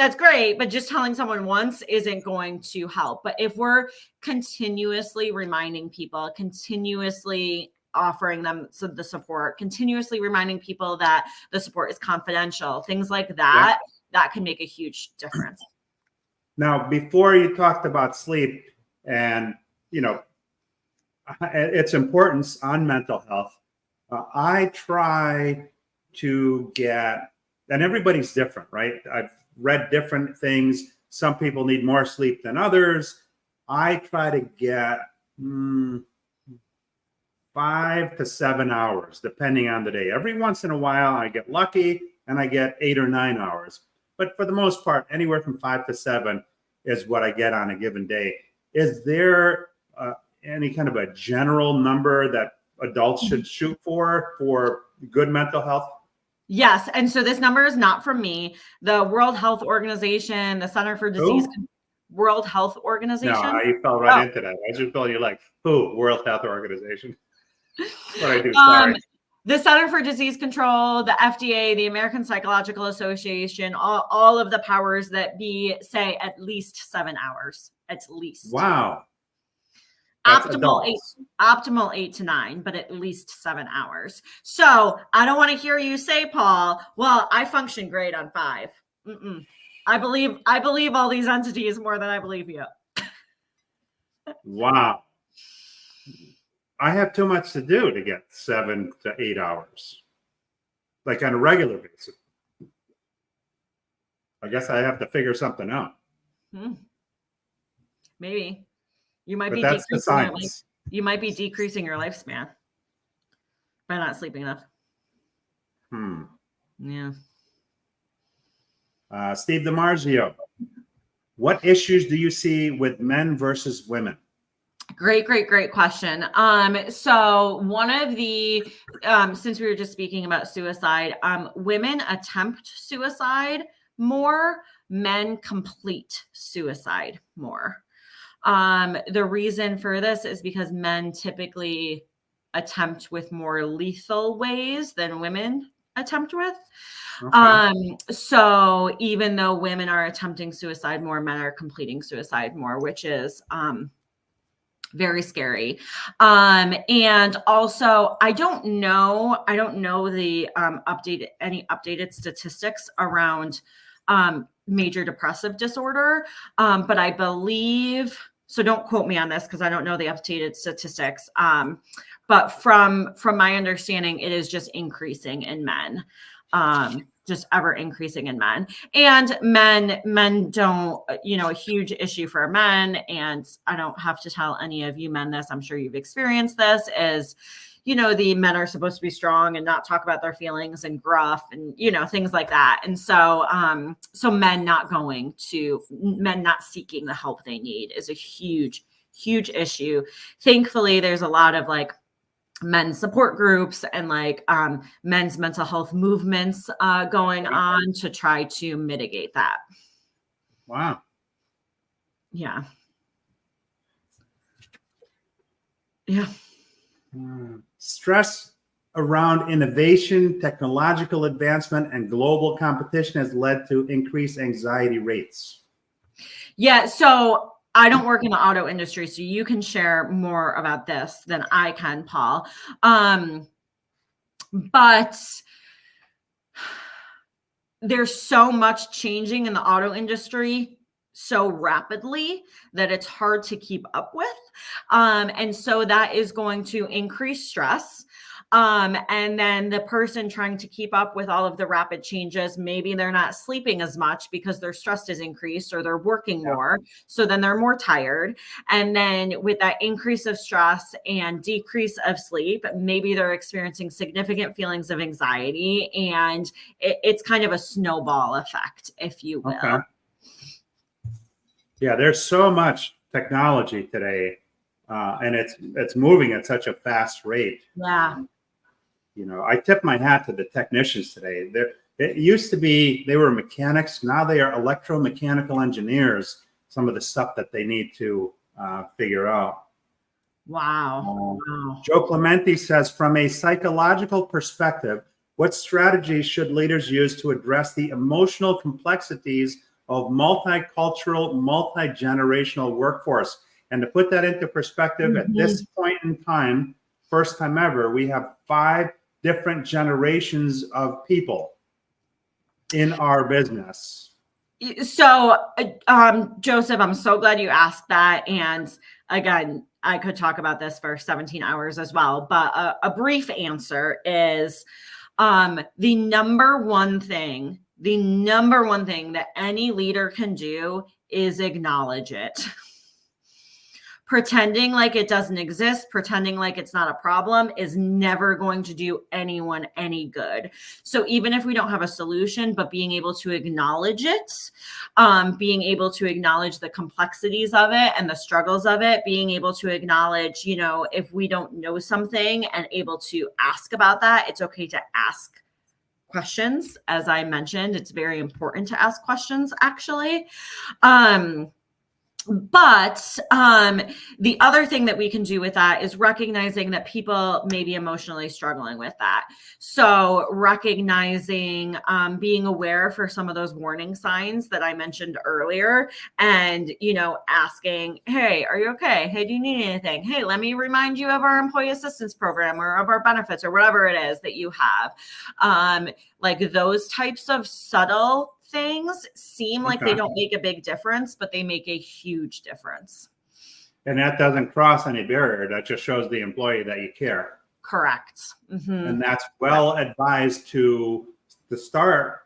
but just telling someone once isn't going to help. But if we're continuously reminding people, continuously offering them the support, continuously reminding people that the support is confidential, things like that, that can make a huge difference. Now, before you talked about sleep and, its importance on mental health, I try to get, and everybody's different, right? I've read different things. Some people need more sleep than others. I try to get 5 to 7 hours, depending on the day. Every once in a while, I get lucky and I get 8 or 9 hours. But for the most part, anywhere from 5 to 7 is what I get on a given day. Is there any kind of a general number that adults should shoot for good mental health? Yes. And so this number is not from me. The World Health Organization, the Center for Disease World Health Organization. No, you fell right into that. I just told you World Health Organization. What I do, sorry. The Center for Disease Control, the FDA, the American Psychological Association, all of the powers that be say at least 7 hours, at least. Wow. Optimal 8 to 9, but at least 7 hours. So I don't want to hear you say, Paul, well, I function great on 5. I believe all these entities more than I believe you. Wow. I have too much to do to get 7 to 8 hours, on a regular basis. I guess I have to figure something out. Maybe. You might You might be decreasing your lifespan by not sleeping enough. Yeah. Steve DiMarzio, what issues do you see with men versus women? Great question. So one of the, since we were just speaking about suicide, women attempt suicide more, men complete suicide more. The reason for this is because men typically attempt with more lethal ways than women attempt with. Okay. So even though women are attempting suicide more, men are completing suicide more, which is very scary. And also, I don't know the updated statistics around major depressive disorder, but I believe, so don't quote me on this because I don't know the updated statistics. But from my understanding, it is just increasing in men, just ever increasing in men. And men don't, a huge issue for men, and I don't have to tell any of you men this, I'm sure you've experienced this, is, the men are supposed to be strong and not talk about their feelings and gruff and, things like that. And so, men not seeking the help they need is a huge, huge issue. Thankfully, there's a lot of like men's support groups and like men's mental health movements going on to try to mitigate that. Wow. Yeah. Yeah. Stress around innovation, technological advancement, and global competition has led to increased anxiety rates. Yeah. So I don't work in the auto industry, so you can share more about this than I can, Paul. But there's so much changing in the auto industry so rapidly that it's hard to keep up with. And so that is going to increase stress. And then the person trying to keep up with all of the rapid changes, maybe they're not sleeping as much because their stress is increased or they're working more. So then they're more tired. And then with that increase of stress and decrease of sleep, maybe they're experiencing significant feelings of anxiety. And it's kind of a snowball effect, if you will. Okay. Yeah, there's so much technology today, and it's moving at such a fast rate. Yeah. I tip my hat to the technicians today. It used to be they were mechanics. Now they are electromechanical engineers, some of the stuff that they need to figure out. Wow. Joe Clementi says, from a psychological perspective, what strategies should leaders use to address the emotional complexities of multicultural, multi-generational workforce? And to put that into perspective, at this point in time, first time ever, we have 5 different generations of people in our business. So, Joseph, I'm so glad you asked that. And again, I could talk about this for 17 hours as well, but a brief answer is the number one thing that any leader can do is acknowledge it. Pretending like it doesn't exist, pretending like it's not a problem is never going to do anyone any good. So even if we don't have a solution, but being able to acknowledge it, being able to acknowledge the complexities of it and the struggles of it, being able to acknowledge, if we don't know something and able to ask about that, it's okay to ask questions. As I mentioned, it's very important to ask questions, actually. But the other thing that we can do with that is recognizing that people may be emotionally struggling with that. So recognizing, being aware for some of those warning signs that I mentioned earlier, and, asking, hey, are you okay? Hey, do you need anything? Hey, let me remind you of our employee assistance program or of our benefits or whatever it is that you have. Like those types of subtle things seem like they don't make a big difference, but they make a huge difference. And that doesn't cross any barrier. That just shows the employee that you care. Correct. Mm-hmm. And that's well advised to start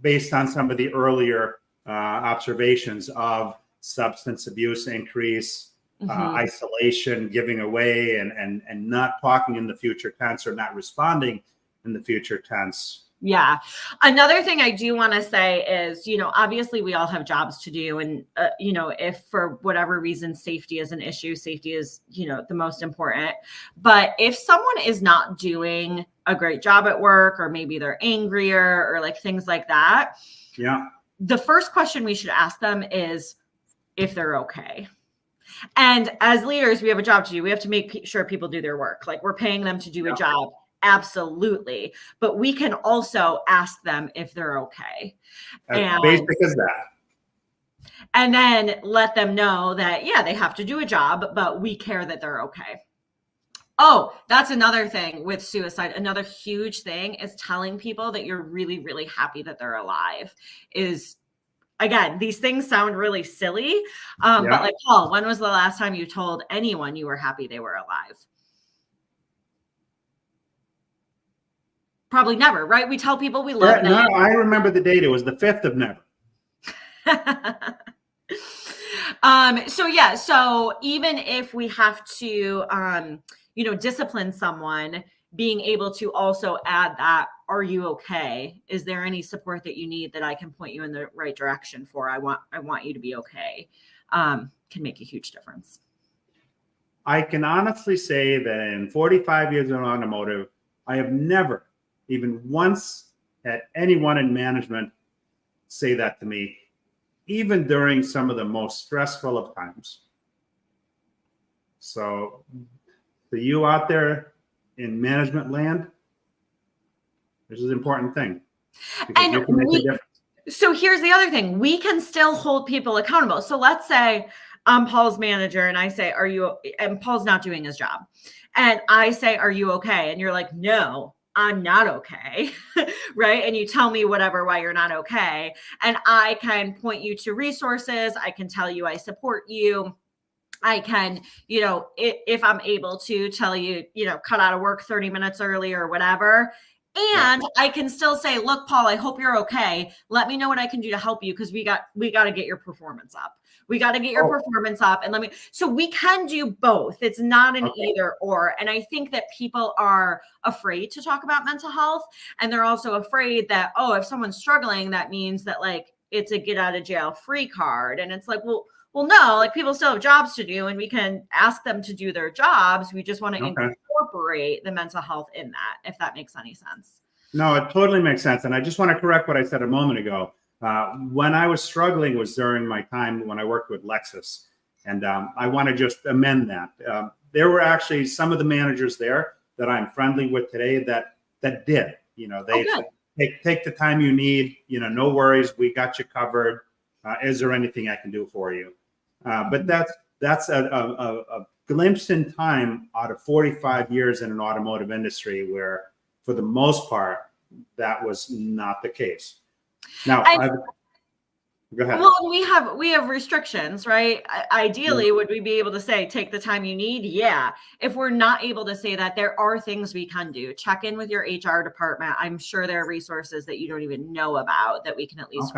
based on some of the earlier observations of substance abuse increase, isolation, giving away, and not talking in the future tense or not responding in the future tense. Yeah. Another thing I do want to say is, obviously we all have jobs to do. And, if for whatever reason, safety is an issue, safety is, the most important. But if someone is not doing a great job at work, or maybe they're angrier or like things like that. Yeah. The first question we should ask them is if they're okay. And as leaders, we have a job to do. We have to make sure people do their work. Like we're paying them to do a job. Absolutely. But we can also ask them if they're okay. As basic as that. And then let them know that, they have to do a job, but we care that they're okay. Oh, that's another thing with suicide. Another huge thing is telling people that you're really, really happy that they're alive. Again, these things sound really silly. But like, Paul, when was the last time you told anyone you were happy they were alive? Probably never, right? We tell people we love them. No, I remember the date. It was the 5th of never. So even if we have to, discipline someone, being able to also add that, are you okay? Is there any support that you need that I can point you in the right direction for? I want you to be okay. Can make a huge difference. I can honestly say that in 45 years in automotive, I have never even once had anyone in management say that to me, even during some of the most stressful of times. So for you out there in management land, this is an important thing. And you can make a difference. So here's the other thing. We can still hold people accountable. So let's say I'm Paul's manager and I say, and Paul's not doing his job. And I say, are you okay? And you're like, no, I'm not okay. Right. And you tell me why you're not okay. And I can point you to resources. I can tell you I support you. I can, if I'm able to tell you, cut out of work 30 minutes early or whatever. And I can still say, look, Paul, I hope you're okay. Let me know what I can do to help you, because we got to get your performance up. We got to get your performance up. And so we can do both. It's not an either or. And I think that people are afraid to talk about mental health. And they're also afraid that, if someone's struggling, that means that it's a get out of jail free card. And it's like, well, no, people still have jobs to do, and we can ask them to do their jobs. We just want to incorporate the mental health in that, if that makes any sense. No, it totally makes sense. And I just want to correct what I said a moment ago. When I was struggling was during my time when I worked with Lexus. And I want to just amend that. There were actually some of the managers there that I'm friendly with today that did. They take the time you need. No worries. We got you covered. Is there anything I can do for you? But that's a glimpse in time out of 45 years in an automotive industry where, for the most part, that was not the case. Now, go ahead. Well, we have restrictions, right? Ideally, would we be able to say, take the time you need? Yeah. If we're not able to say that, there are things we can do. Check in with your HR department. I'm sure there are resources that you don't even know about that we can at least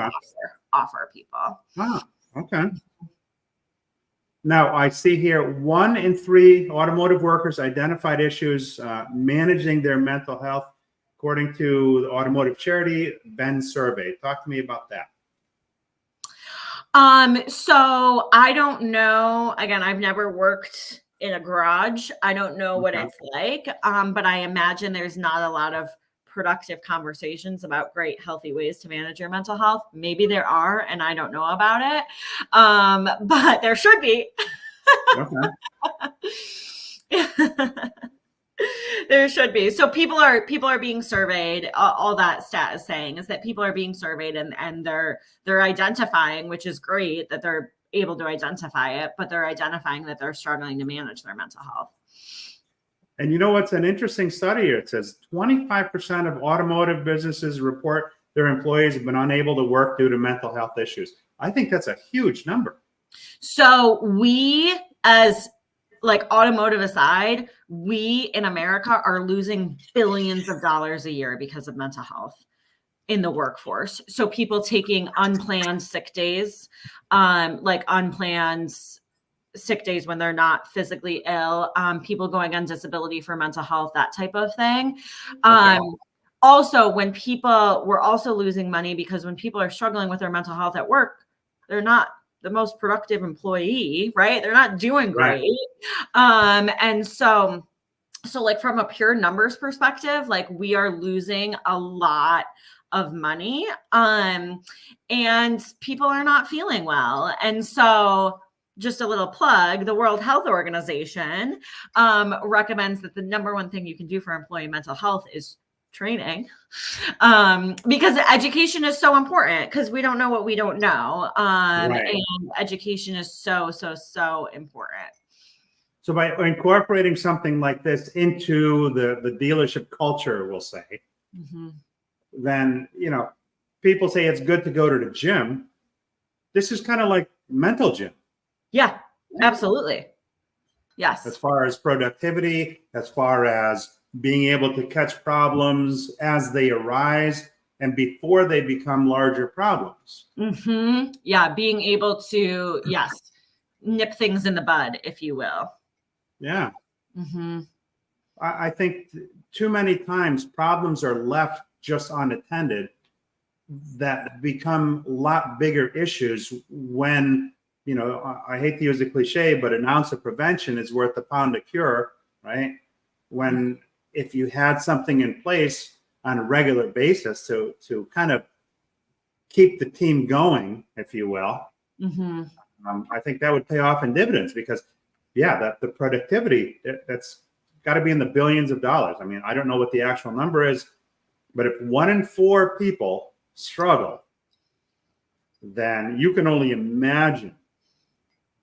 offer people. Oh, okay. Now, I see here 1 in 3 automotive workers identified issues managing their mental health, according to the automotive charity Ben survey. Talk to me about that. So I don't know. Again, I've never worked in a garage. I don't know what it's like. But I imagine there's not a lot of productive conversations about great, healthy ways to manage your mental health. Maybe there are, and I don't know about it. But there should be. There should be. So people are being surveyed. All that stat is saying is that people are being surveyed and they're identifying, which is great that they're able to identify it, but they're identifying that they're struggling to manage their mental health. And you know what's an interesting study here? It says 25% of automotive businesses report their employees have been unable to work due to mental health issues. I think that's a huge number. So we, as automotive aside, we in America are losing billions of dollars a year because of mental health in the workforce. So people taking unplanned sick days, unplanned sick days when they're not physically ill, people going on disability for mental health, that type of thing. Also, we're also losing money because when people are struggling with their mental health at work, they're not the most productive employee, right? They're not doing great. And so from a pure numbers perspective, we are losing a lot of money, and people are not feeling well. And so, just a little plug, the World Health Organization recommends that the number one thing you can do for employee mental health is training, because education is so important, because we don't know what we don't know. And education is so important. So by incorporating something like this into the dealership culture, we'll say, then, people say it's good to go to the gym. This is kind of like mental gym. Yeah, absolutely. Yes. As far as productivity, as far as being able to catch problems as they arise and before they become larger problems. Yeah, being able to, nip things in the bud, if you will. Yeah. I think too many times problems are left just unattended that become a lot bigger issues when, I hate to use a cliche, but an ounce of prevention is worth a pound of cure, right? When if you had something in place on a regular basis to kind of keep the team going, if you will, I think that would pay off in dividends because, the productivity, that's got to be in the billions of dollars. I mean, I don't know what the actual number is, but if 1 in 4 people struggle, then you can only imagine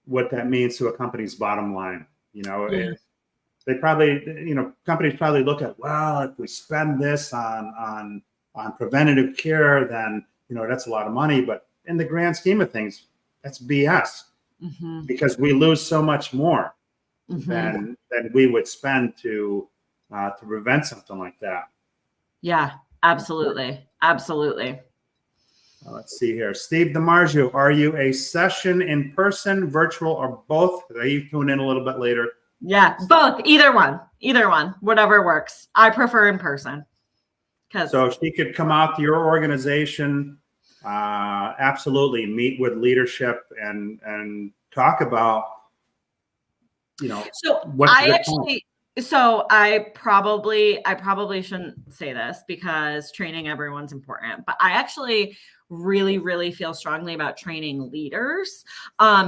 what that means to a company's bottom line. They probably, companies probably look at, well, if we spend this on preventative care, then, that's a lot of money. But in the grand scheme of things, that's BS because we lose so much more than we would spend to prevent something like that. Yeah, absolutely. Absolutely. Let's see here. Steve DiMarzio, are you a session in person, virtual, or both? You tune in a little bit later. Yeah, both. Either one, whatever works. I prefer in person. So if she could come out to your organization, absolutely meet with leadership and talk about, So I probably shouldn't say this because training everyone's important, but I actually really, really feel strongly about training leaders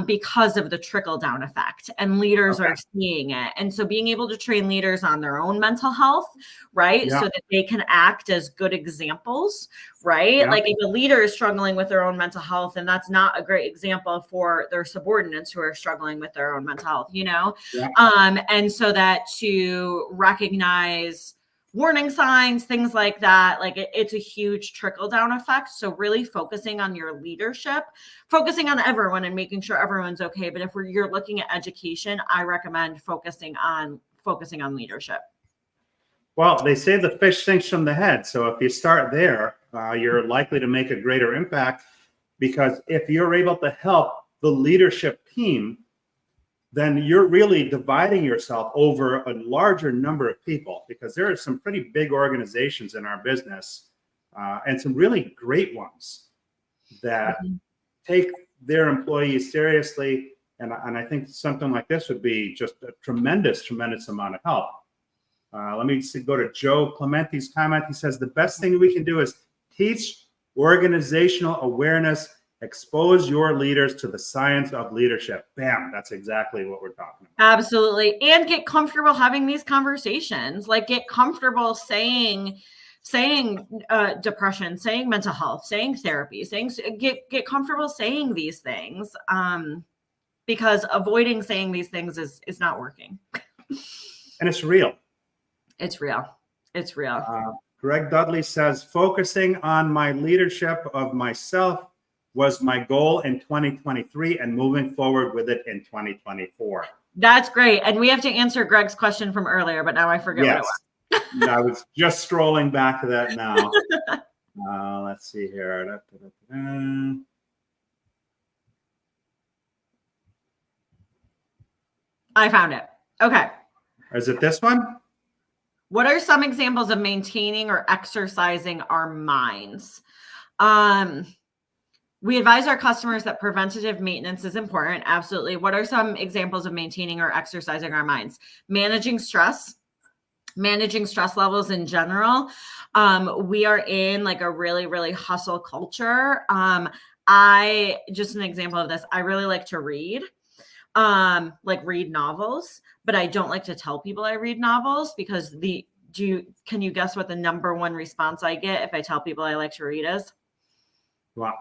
because of the trickle down effect, and leaders are seeing it. And so being able to train leaders on their own mental health, right? Yeah. So that they can act as good examples, right? Yeah. Like if a leader is struggling with their own mental health, and that's not a great example for their subordinates who are struggling with their own mental health, Yeah. And so that to recognize warning signs, things like that, like it's a huge trickle down effect. So really focusing on your leadership, focusing on everyone and making sure everyone's okay. But if you're looking at education, I recommend focusing on leadership. Well, they say the fish sinks from the head. So if you start there, you're likely to make a greater impact, because if you're able to help the leadership team, then you're really dividing yourself over a larger number of people, because there are some pretty big organizations in our business and some really great ones that take their employees seriously. And I think something like this would be just a tremendous amount of help. Let me go to Joe Clementi's comment. He says, the best thing we can do is teach organizational awareness, expose your leaders to the science of leadership. Bam, that's exactly what we're talking about. Absolutely. And get comfortable having these conversations, like get comfortable saying depression, saying mental health, saying therapy, get comfortable saying these things, because avoiding saying these things is not working. And it's real. It's real. Greg Dudley says, focusing on my leadership of myself was my goal in 2023 and moving forward with it in 2024. That's great. And we have to answer Greg's question from earlier, but now I forget what it was. I was just scrolling back to that now. Let's see here. I found it. Okay. Is it this one? What are some examples of maintaining or exercising our minds? We advise our customers that preventative maintenance is important. Absolutely. What are some examples of maintaining or exercising our minds? Managing stress levels in general. We are in like a really, really hustle culture. Just an example of this, I really like to read. Read novels, but I don't like to tell people I read novels, because can you guess what the number one response I get if I tell people I like to read is? Wow.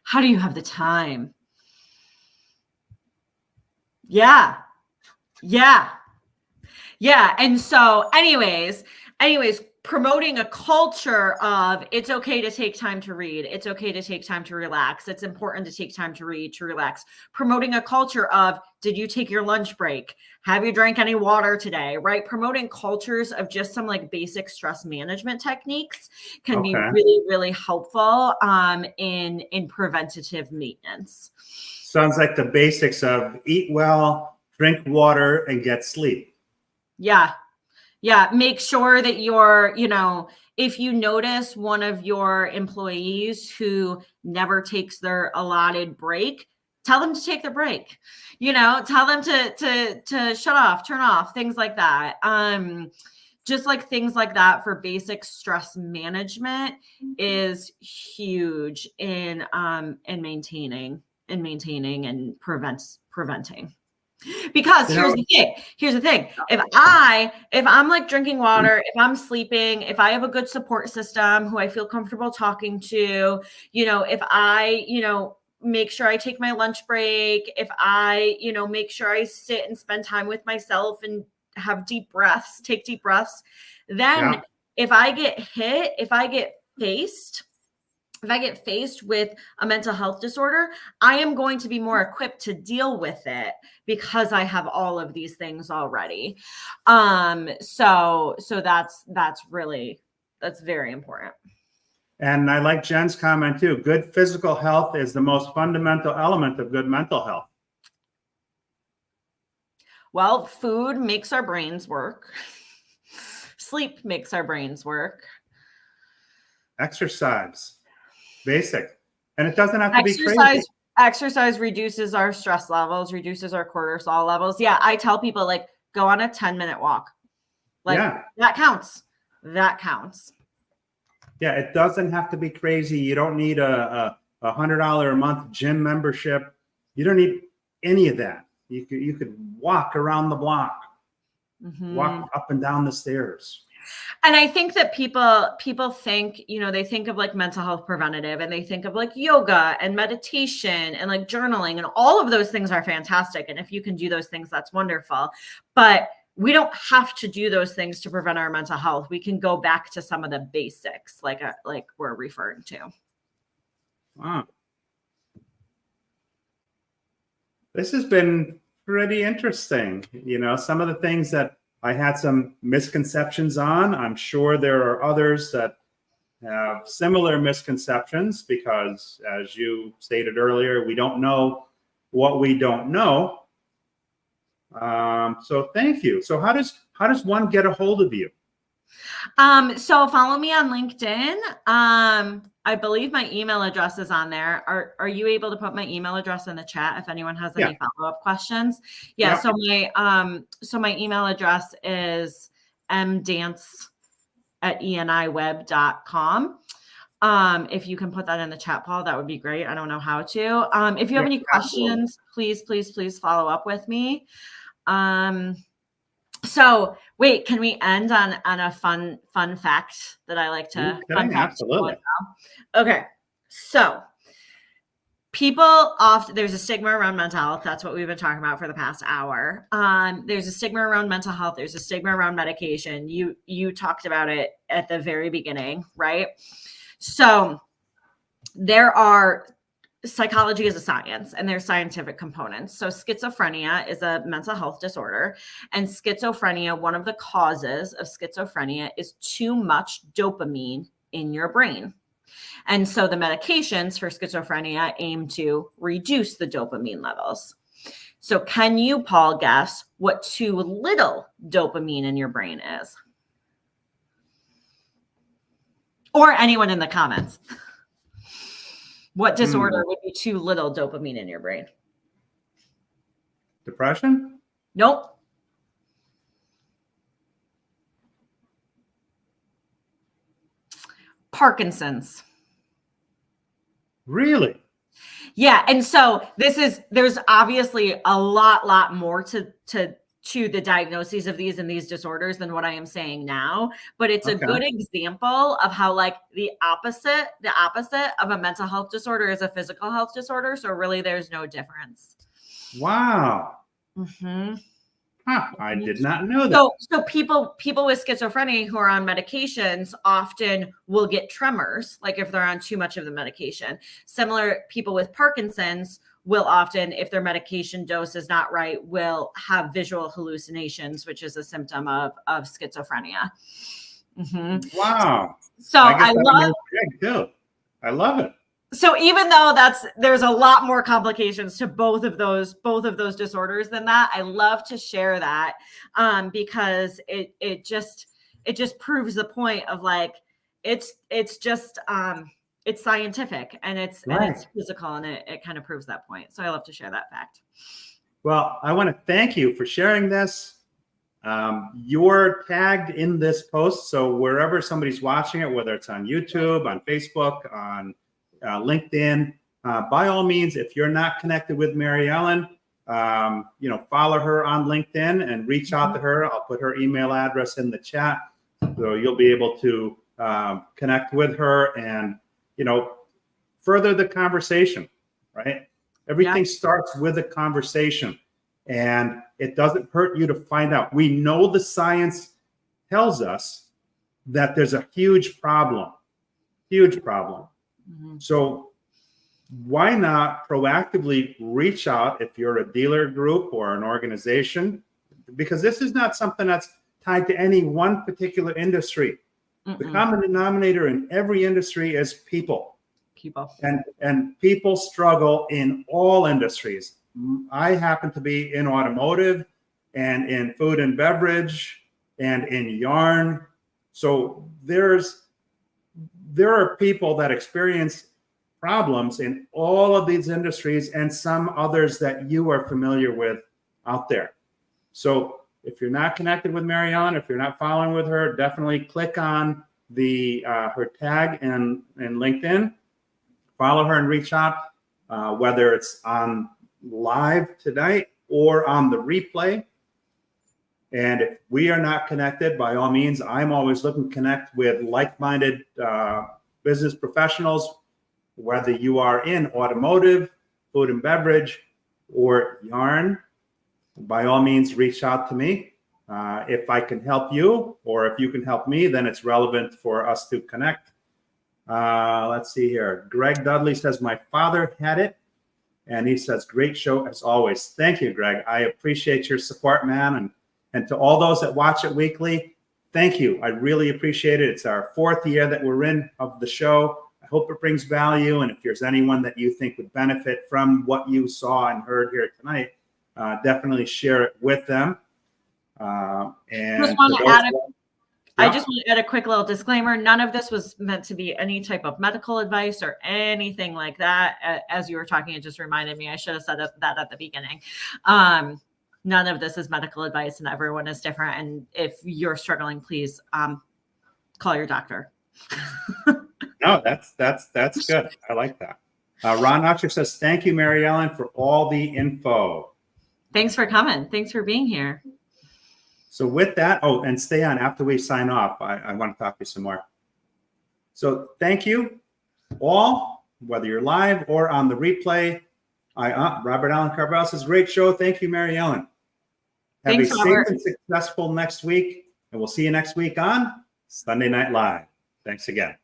How do you have the time? Yeah. And so anyways, promoting a culture of it's okay to take time to read. It's okay to take time to relax. It's important to take time to read, to relax. Promoting a culture of, did you take your lunch break? Have you drank any water today? Right? Promoting cultures of just some like basic stress management techniques can be really, really helpful in preventative maintenance. Sounds like the basics of eat well, drink water, and get sleep. Yeah. Yeah, make sure that you're, if you notice one of your employees who never takes their allotted break, tell them to take their break. Tell them to shut off, turn off, things like that. Just like things like that for basic stress management is huge in maintaining and preventing. Because here's the thing. If I'm like drinking water, if I'm sleeping, if I have a good support system who I feel comfortable talking to, if I, make sure I take my lunch break, if I, make sure I sit and spend time with myself and have take deep breaths, then if I get faced with a mental health disorder, I am going to be more equipped to deal with it because I have all of these things already. So that's very important. And I like Jen's comment too. Good physical health is the most fundamental element of good mental health. Well, food makes our brains work. Sleep makes our brains work. Exercise. Basic. And it doesn't have to be crazy. Exercise reduces our stress levels, reduces our cortisol levels. Yeah, I tell people like go on a 10-minute walk. That counts. Yeah, it doesn't have to be crazy. You don't need a $100 a month gym membership. You don't need any of that. You could walk around the block, walk up and down the stairs. And I think that people think, they think of like mental health preventative and they think of like yoga and meditation and like journaling, and all of those things are fantastic. And if you can do those things, that's wonderful. But we don't have to do those things to prevent our mental health. We can go back to some of the basics like we're referring to. Wow. This has been pretty interesting. Some of the things that I had some misconceptions on. I'm sure there are others that have similar misconceptions because, as you stated earlier, we don't know what we don't know. So thank you. So how does one get a hold of you? So follow me on LinkedIn. I believe my email address is on there. Are you able to put my email address in the chat if anyone has any follow-up questions? Yeah. So my email address is mdance@eniweb.com. If you can put that in the chat, Paul, that would be great. I don't know how to. If you have any questions, please follow up with me. So wait, can we end on a fun fact that I like to? Absolutely. Okay. So there's a stigma around mental health. That's what we've been talking about for the past hour. There's a stigma around mental health. There's a stigma around medication. You talked about it at the very beginning, right? So psychology is a science and there's scientific components. So schizophrenia is a mental health disorder, and schizophrenia, one of the causes of schizophrenia is too much dopamine in your brain. And so the medications for schizophrenia aim to reduce the dopamine levels. So can you, Paul, guess what too little dopamine in your brain is? Or anyone in the comments. What disorder would be too little dopamine in your brain? Depression? Nope. Parkinson's. Really? Yeah. And so there's obviously a lot more to the diagnoses of these and these disorders than what I am saying now, but it's a good example of how like the opposite of a mental health disorder is a physical health disorder. So really there's no difference. Wow. I did not know that. So people with schizophrenia who are on medications often will get tremors, like if they're on too much of the medication. Similar, people with Parkinson's will often, if their medication dose is not right, will have visual hallucinations, which is a symptom of schizophrenia. Wow. So I love it. So even though there's a lot more complications to both of those disorders than that, I love to share that because it just proves the point of like it's just it's scientific and it's physical, and it kind of proves that point. So I love to share that fact. Well, I want to thank you for sharing this. You're tagged in this post, so wherever somebody's watching it, whether it's on YouTube, on Facebook, on LinkedIn, by all means, if you're not connected with Maryellen, follow her on LinkedIn and reach out to her. I'll put her email address in the chat, so you'll be able to connect with her and further the conversation. Right? Everything starts with a conversation, and it doesn't hurt you to find out. We know the science tells us that there's a huge problem. So why not proactively reach out if you're a dealer group or an organization? Because this is not something that's tied to any one particular industry. The common denominator in every industry is people. And people struggle in all industries. I happen to be in automotive and in food and beverage and in yarn. So there are people that experience problems in all of these industries and some others that you are familiar with out there. So if you're not connected with Maryellen, if you're not following with her, definitely click on the her tag in LinkedIn, follow her and reach out, whether it's on live tonight or on the replay. And if we are not connected, by all means, I'm always looking to connect with like-minded business professionals, whether you are in automotive, food and beverage, or yarn. By all means, reach out to me. If I can help you, or if you can help me, then it's relevant for us to connect. Let's see here. Greg Dudley says, my father had it. And he says, great show as always. Thank you, Greg. I appreciate your support, man. And to all those that watch it weekly, thank you. I really appreciate it. It's our 4th year that we're in of the show. I hope it brings value. And if there's anyone that you think would benefit from what you saw and heard here tonight, definitely share it with them. I just want to add a quick little disclaimer. None of this was meant to be any type of medical advice or anything like that. As you were talking, it just reminded me, I should have said that at the beginning. None of this is medical advice, and everyone is different. And if you're struggling, please call your doctor. No, that's good. I like that. Ron Notcher says, thank you, Maryellen, for all the info. Thanks for coming. Thanks for being here. So with that, and stay on after we sign off. I want to talk to you some more. So thank you all, whether you're live or on the replay. Robert Allen Carvalho says, great show. Thank you, Maryellen. Have a safe and successful next week, and we'll see you next week on Sunday Night Live. Thanks again.